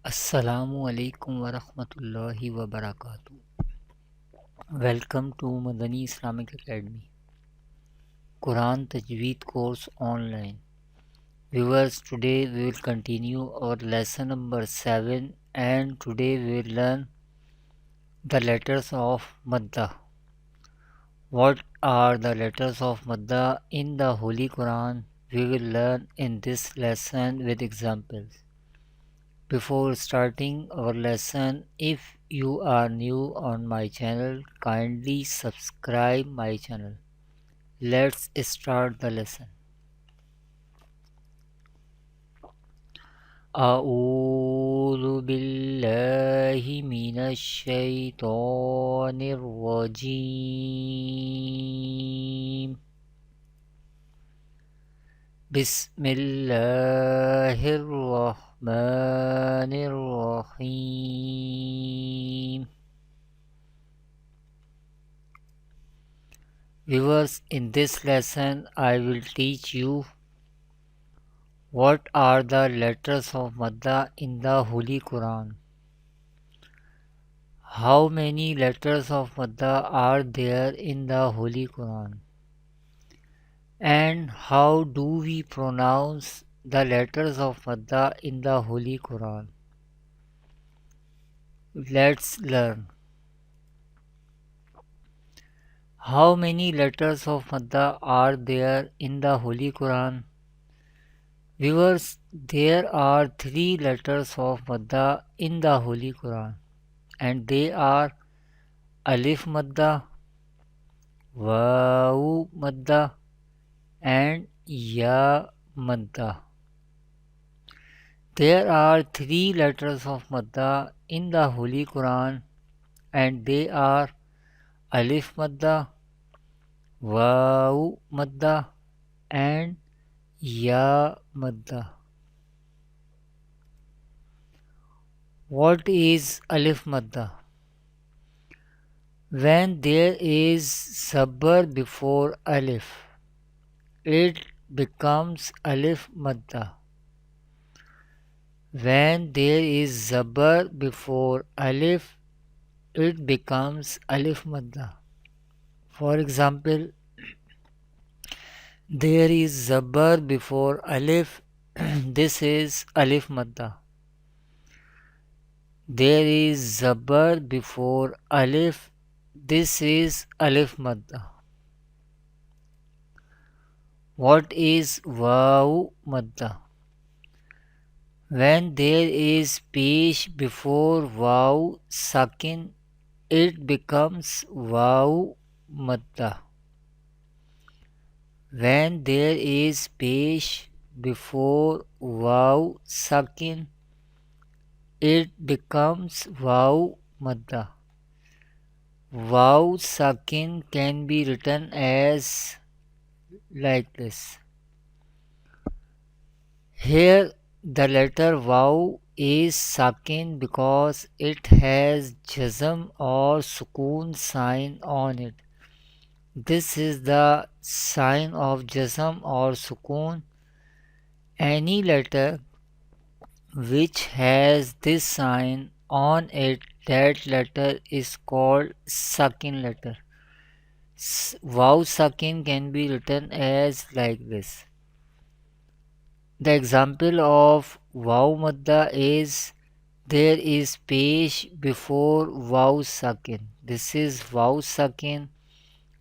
Assalamu alaikum warahmah, wabarakatuh. Welcome to Madani Islamic Academy Quran Tajweed course online. Viewers, today we will continue our lesson number 7 and today we will learn the letters of Madda. What are the letters of Madda in the Holy Quran? We will learn in this lesson with examples. Before starting our lesson, if you are new on my channel, kindly subscribe my channel. Let's start the lesson. أعوذ بالله من الشيطان الرجيم بسم الله الرحمن الرحيم. Viewers, in this lesson I will teach you what are the letters of Madda in the Holy Quran. How many letters of Madda are there in the Holy Quran? And how do we pronounce the letters of Madda in the Holy Quran? Let's learn. How many letters of Madda are there in the Holy Quran? Viewers, there are 3 letters of Madda in the Holy Quran and they are Alif Madda, Waw Madda and Ya Madda. There are 3 letters of Madda in the Holy Quran and they are Alif Madda, Waw Madda and Ya Madda. What is Alif Madda? When there is Sabr before Alif, it becomes Alif Madda. When there is Zabr before Alif, it becomes Alif Madda. For example, there is Zabr before Alif, this is Alif Madda. There is Zabr before Alif, this is Alif Madda. What is Waw Madda? When there is pesh before Waw Sakin, it becomes Waw Madda. When there is pesh before Waw Sakin, it becomes Waw Madda. Waw Sakin can be written as like this. Here the letter Waw is Sakin because it has Jazm or Sukoon sign on it. This is the sign of Jazm or Sukoon. Any letter which has this sign on it, that letter is called Sakin letter. Waw Sakin can be written as like this. The example of Waw Madda is there is pesh before Waw Sakin. This is Waw Sakin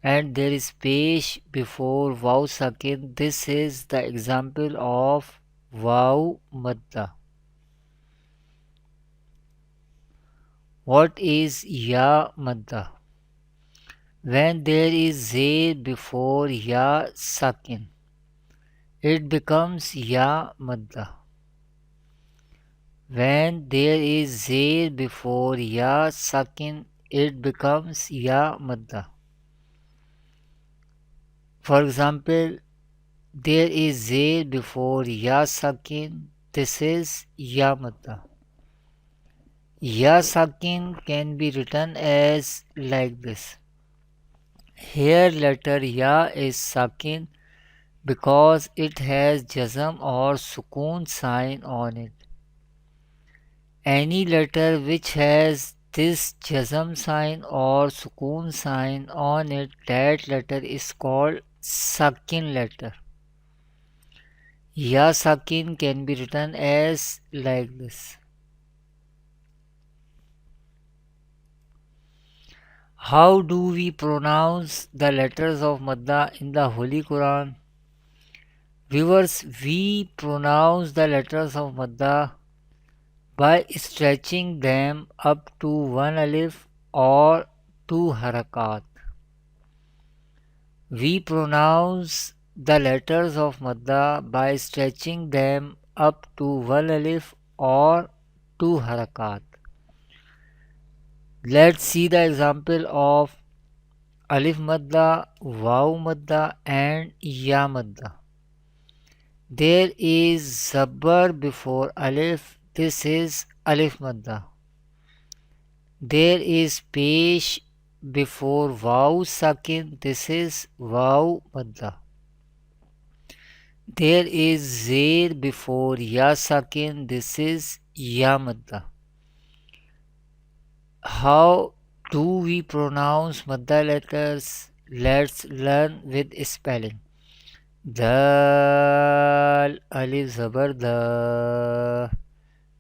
and there is pesh before Waw Sakin. This is the example of Waw Madda. What is Ya Madda? When there is Zair before Ya Sakin, it becomes Ya Madda. When there is Zair before Ya Sakin, it becomes Ya Madda. For example, there is Zair before Ya Sakin, this is Ya Madda. Ya Sakin can be written as like this. Here letter Ya is Sakin because it has Jazm or Sukoon sign on it. Any letter which has this jazm sign or sukoon sign on it, that letter is called sakin letter. Ya sakin can be written as like this. How do we pronounce the letters of Madda in the Holy Quran? Viewers, we pronounce the letters of Madda by stretching them up to one alif or two harakat. We pronounce the letters of Madda by stretching them up to one alif or two harakat. Let's see the example of alif madda, waw madda and ya madda. There is zabar before alif, this is alif madda. There is pesh before waw sakin, this is waw madda. There is zair before ya sakin, this is ya madda. How do we pronounce madda letters? Let's learn with spelling. Dal, alif zabar da,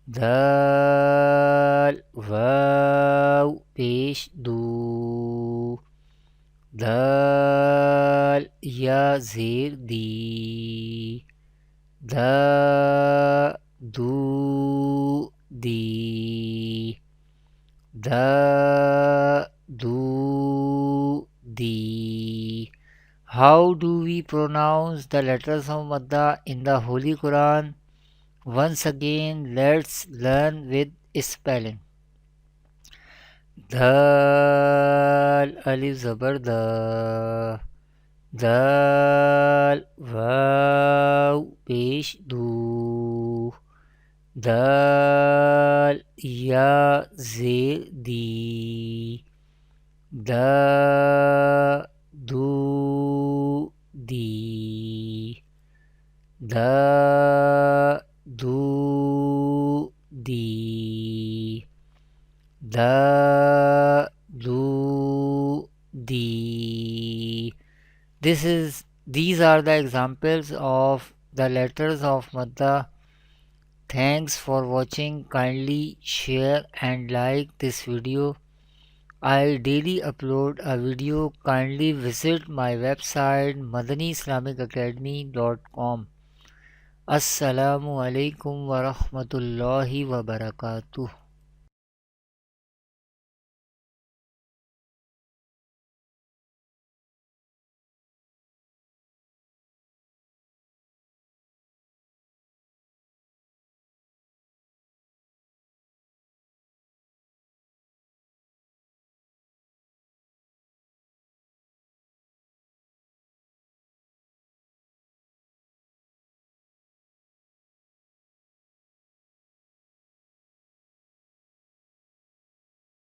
dal, waw, pesh do, dal, ya zir di, da, du, di, da, du, di. How do we pronounce the letters of Madda in the Holy Quran? Once again, let's learn with spelling. Dal, alif zabar da, dal, waw, pesh do, dal, ya zir di, da, du, di, da, du, di, da, du, di. These are the examples of the letters of Madda. Thanks for watching. Kindly share and like this video. I daily upload a video. Kindly visit my website madaniislamicacademy.com. Assalamu alaikum wa rahmatullahi wa barakatuh.